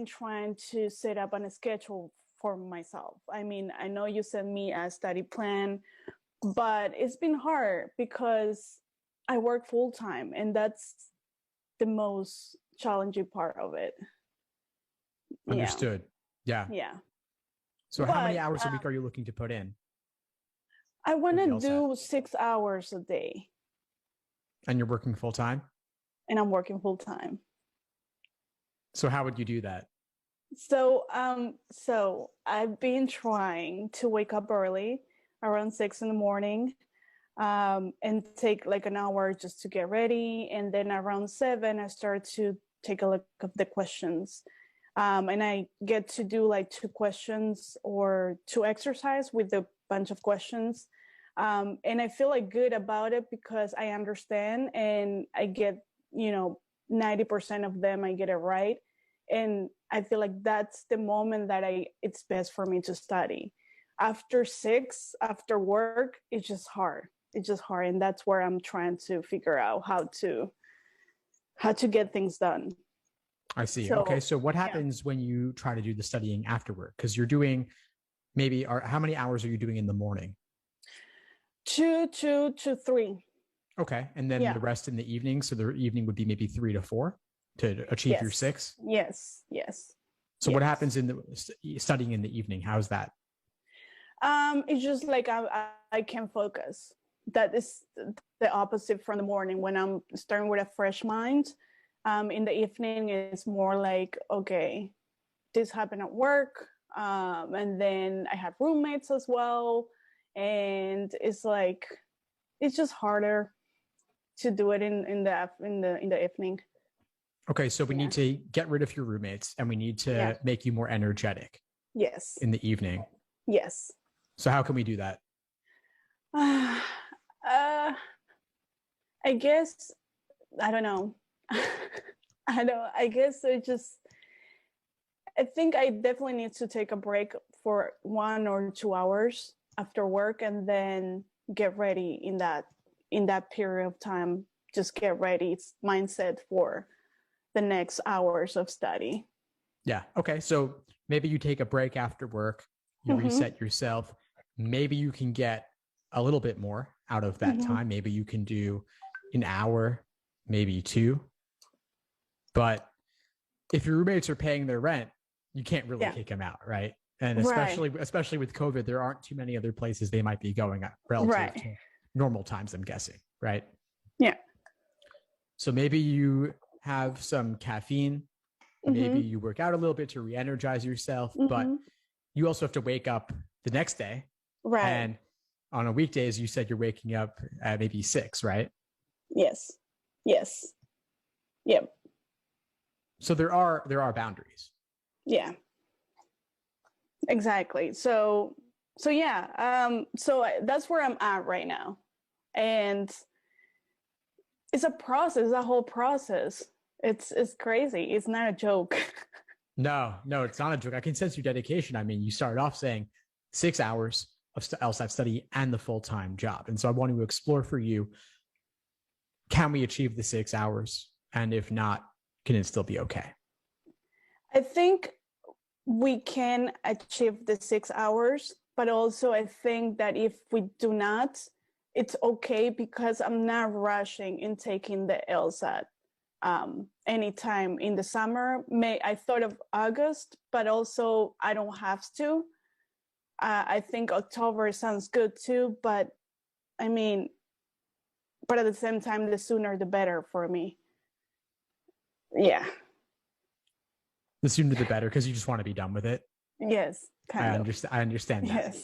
been trying to set up on a schedule for myself. I mean, I know you sent me a study plan, but it's been hard because I work full time, and that's the most challenging part of it. Yeah. Understood. Yeah. Yeah. So how many But hours a week are you looking to put in I want for the to LSAT? do 6 hours a day, And you're working full time? and I'm working full time. So how would you do that? So I've been trying to wake up early, around 6 in the morning, and take like an hour just to get ready. And then around 7, I start to take a look at the questions. And I get to do like 2 questions or 2 exercise with a bunch of questions. And I feel like good about it because I understand and I get, 90% of them, I get it right. And I feel like that's the moment that it's best for me to study. After 6, after work, it's just hard. It's just hard. And that's where I'm trying to figure out how to get things done. I see. So, Okay. So what yeah. happens when you try to do the studying afterward? Because you're doing maybe, or how many hours are you doing in the morning? 2 to 3. Okay. And then Yeah. the rest in the evening. So the evening would be maybe 3 to 4 to achieve your Yes. 6. Yes. Yes. So Yes. what happens in the studying in the evening? How's that? It's just like I can focus. That is the opposite from the morning when I'm starting with a fresh mind. In the evening, it's more like, okay, this happened at work, and then I have roommates as well, and it's like it's just harder to do it in the evening. Okay. So we Yeah. need to get rid of your roommates and we need to Yeah. make you more energetic Yes. in the evening. Yes. So how can we do that? uh, I guess I don't know. I guess I think I definitely need to take a break for 1 or 2 hours after work and then get ready in that period of time. Just get ready. It's mindset for the next hours of study. Yeah. Okay. So maybe you take a break after work, you reset yourself. Maybe you can get a little bit more out of that time. Maybe you can do an hour, maybe 2. But if your roommates are paying their rent, you can't really kick them out, right? And especially with COVID, there aren't too many other places they might be going at relative to normal times, I'm guessing, right? Yeah. So maybe you have some caffeine. Maybe you work out a little bit to re-energize yourself, but you also have to wake up the next day. Right. And on a weekdays, you said you're waking up at maybe 6, right? Yes. Yes. Yep. So there are boundaries. Yeah. Exactly. So yeah. So that's where I'm at right now, and it's a process. A whole process. It's crazy. It's not a joke. No, it's not a joke. I can sense your dedication. I mean, you started off saying 6 hours of LSAT study and the full-time job. And so I want to explore for you, can we achieve the 6 hours? And if not, can it still be okay? I think we can achieve the 6 hours, but also I think that if we do not, it's okay because I'm not rushing in taking the LSAT anytime in the summer. I thought of August, but also I don't have to. I think October sounds good too, but I mean, but at the same time, the sooner the better for me. Yeah. The sooner the better, because you just want to be done with it. Yes, I understand that.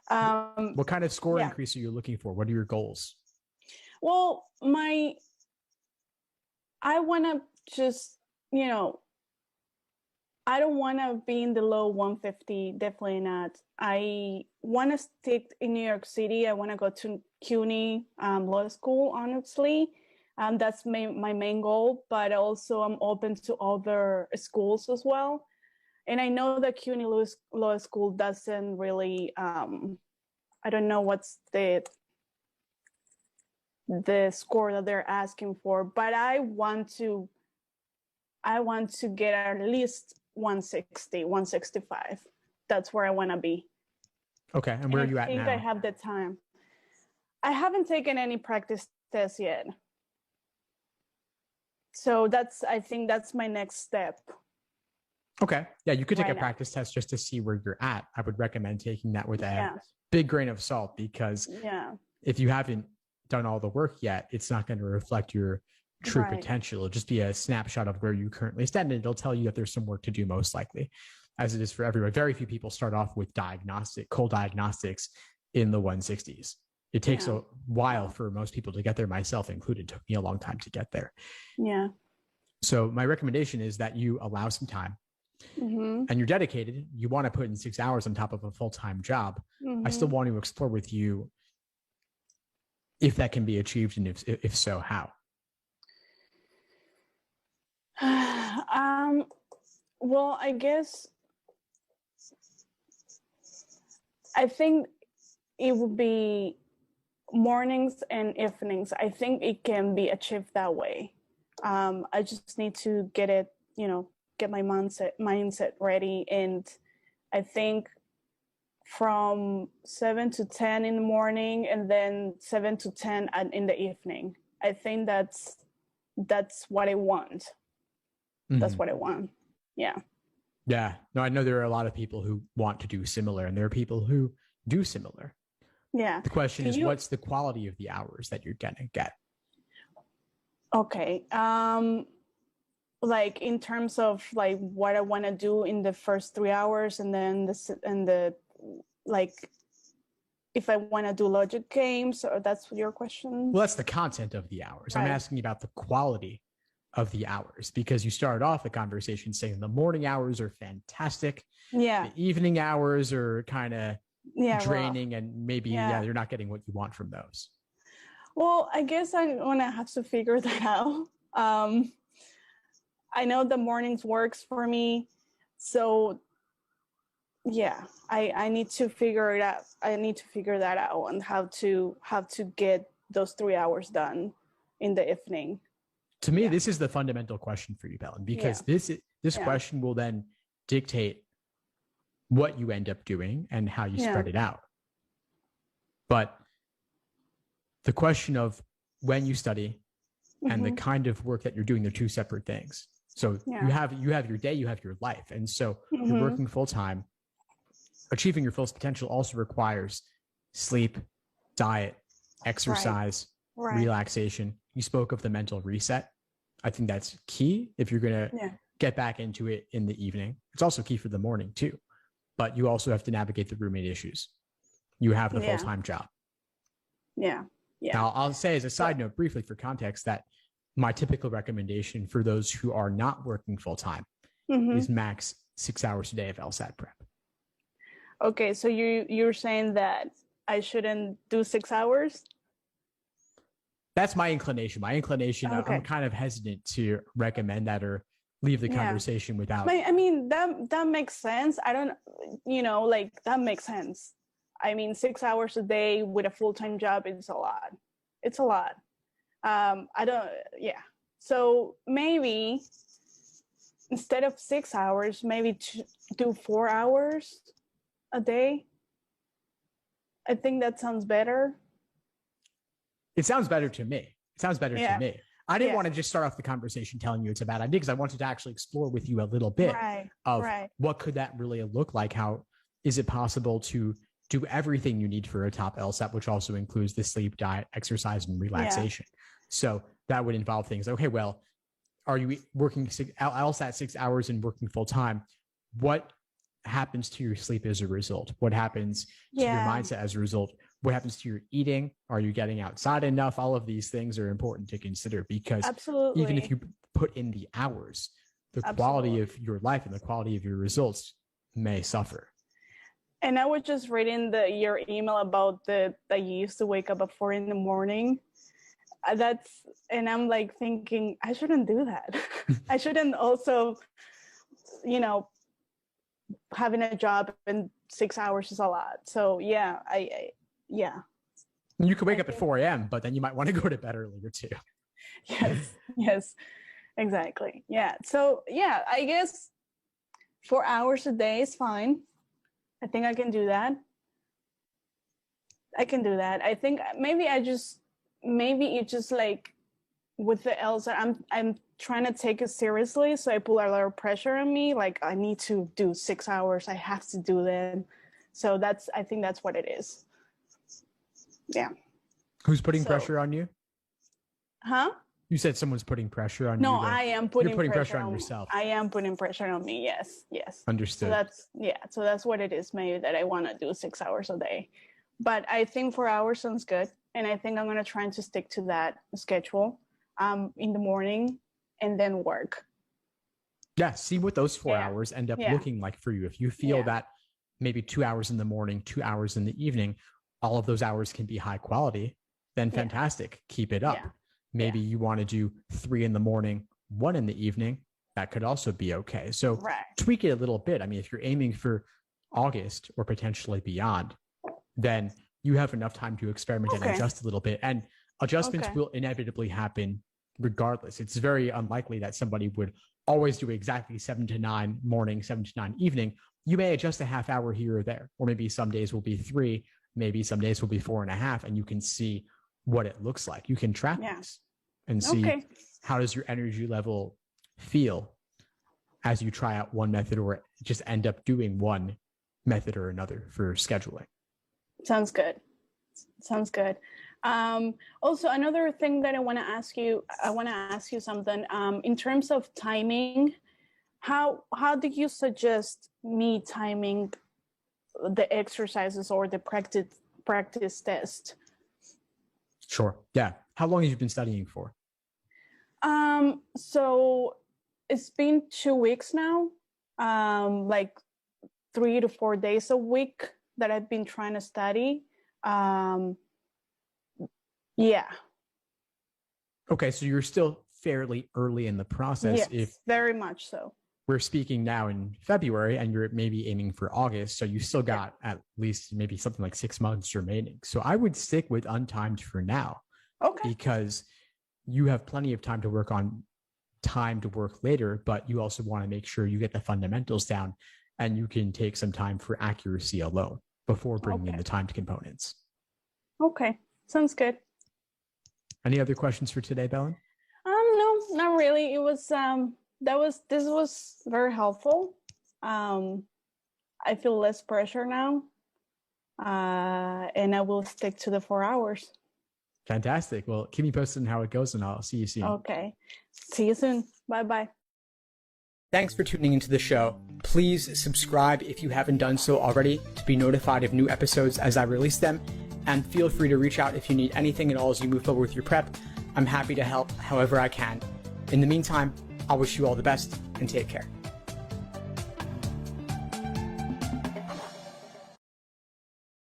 Yes. What kind of score increase are you looking for? What are your goals? Well, I want to just, I don't want to be in the low 150, definitely not. I want to stick in New York City. I want to go to CUNY law school, honestly. That's my main goal, but also I'm open to other schools as well. And I know that CUNY law school doesn't really, I don't know what's the score that they're asking for, but I want to I want to get at least 160, 165. That's where I want to be. Okay. And where are you I at think now? I have the time. I haven't taken any practice tests yet. So I think that's my next step. Okay. Yeah, you could take right a now. practice test just to see where you're at. I would recommend taking that with a Yeah. big grain of salt, because Yeah. if you haven't done all the work yet, it's not going to reflect your true Right. potential. It'll just be a snapshot of where you currently stand, and it'll tell you that there's some work to do, most likely, as it is for everyone. Very few people start off with cold diagnostics in the 160s. It takes a while for most people to get there, myself included. It took me a long time to get there. Yeah. So my recommendation is that you allow some time, and you're dedicated. You want to put in 6 hours on top of a full-time job. I still want to explore with you if that can be achieved, and if so, how. Well, I guess I think it would be mornings and evenings. I think it can be achieved that way. I just need to get it, get my mindset ready. And I think from 7 to 10 in the morning, and then 7 to 10 in the evening. I think that's what I want. That's what I want. Yeah. Yeah. No, I know there are a lot of people who want to do similar, and there are people who do similar. Yeah. The question is, what's the quality of the hours that you're gonna get? Okay. Like in terms of like what I want to do in the first 3 hours, and then like if I want to do logic games, or that's your question? Well, that's the content of the hours. Right. I'm asking about the quality of the hours, because you started off the conversation saying the morning hours are fantastic. Yeah. The evening hours are kind of draining, rough. And maybe you're not getting what you want from those. Well, I guess I'm gonna have to figure that out. I know the mornings works for me, so yeah, I need to figure it out. I need to figure that out, and how to get those 3 hours done in the evening. To me, this is the fundamental question for you, Belen, because this question will then dictate what you end up doing and how you spread it out. But the question of when you study and the kind of work that you're doing, they're two separate things. So you have your day, you have your life. And so you're working full time. Achieving your fullest potential also requires sleep, diet, exercise, relaxation. You spoke of the mental reset. I think that's key if you're going to get back into it in the evening. It's also key for the morning too, but you also have to navigate the roommate issues. You have the full-time job. Yeah. Now, I'll say as a side note, briefly for context, that my typical recommendation for those who are not working full-time is max 6 hours a day of LSAT prep. Okay, so you're saying that I shouldn't do 6 hours? That's my inclination. Okay. I'm kind of hesitant to recommend that or leave the conversation without. I mean, that makes sense. I don't, that makes sense. I mean, 6 hours a day with a full-time job is a lot. It's a lot. So maybe instead of 6 hours, maybe do 4 hours a day. I think that sounds better. It sounds better to me. To me. I didn't want to just start off the conversation telling you it's a bad idea, because I wanted to actually explore with you a little bit of what could that really look like? How is it possible to do everything you need for a top LSAT, which also includes the sleep, diet, exercise, and relaxation? So that would involve things. Okay, well, are you working LSAT 6 hours and working full time? What happens to your sleep as a result? What happens to your mindset as a result? What happens to your eating? Are you getting outside enough? All of these things are important to consider, because even if you put in the hours, the quality of your life and the quality of your results may suffer. And I was just reading your email about that you used to wake up at 4 a.m. And I'm like thinking, I shouldn't do that. I shouldn't also, having a job in 6 hours is a lot. So You could wake up at 4 a.m., but then you might want to go to bed earlier too. Yes. Exactly. Yeah. So yeah, I guess 4 hours a day is fine. I think I can do that. I can do that. I think maybe it's just like with the LSAT, I'm trying to take it seriously, so I put a lot of pressure on me. Like I need to do 6 hours. I have to do that. So I think that's what it is. Yeah. Who's putting pressure on you? Huh? You said someone's putting pressure on you. No, I am putting. You're putting pressure on yourself. I am putting pressure on me. Yes, yes. Understood. So that's what it is. Maybe that I want to do 6 hours a day, but I think 4 hours sounds good, and I think I'm gonna try to stick to that schedule. In the morning, and then work. Yeah. See what those 4 hours end up looking like for you. If you feel that maybe 2 hours in the morning, 2 hours in the evening, all of those hours can be high quality, then fantastic. Keep it up. Maybe you want to do 3 in the morning, 1 in the evening. That could also be okay. So tweak it a little bit. I mean, if you're aiming for August or potentially beyond, then you have enough time to experiment and adjust a little bit. And adjustments will inevitably happen regardless. It's very unlikely that somebody would always do exactly 7 to 9 morning, 7 to 9 evening. You may adjust a half hour here or there, or maybe some days will be 3, maybe some days will be 4.5, and you can see what it looks like. You can track this and see how does your energy level feel as you try out one method or just end up doing one method or another for scheduling. Sounds good. Sounds good. Also, another thing that I want to ask you something. In terms of timing, how do you suggest me timing the exercises or the practice test? Sure. Yeah. How long have you been studying for? So it's been 2 weeks now. Like 3 to 4 days a week that I've been trying to study. Yeah. Okay, so you're still fairly early in the process. Yes, very much so. We're speaking now in February and you're maybe aiming for August. So you still got at least maybe something like 6 months remaining. So I would stick with untimed for now. Okay. Because you have plenty of time to work on time to work later, but you also want to make sure you get the fundamentals down and you can take some time for accuracy alone before bringing in the timed components. Okay, sounds good. Any other questions for today, Belen? No, not really. It was this was very helpful. I feel less pressure now, and I will stick to the 4 hours. Fantastic. Well, keep me posted on how it goes, and I'll see you soon. Okay. See you soon. Bye-bye. Thanks for tuning into the show. Please subscribe if you haven't done so already to be notified of new episodes as I release them. And feel free to reach out if you need anything at all as you move forward with your prep. I'm happy to help however I can. In the meantime, I'll wish you all the best and take care.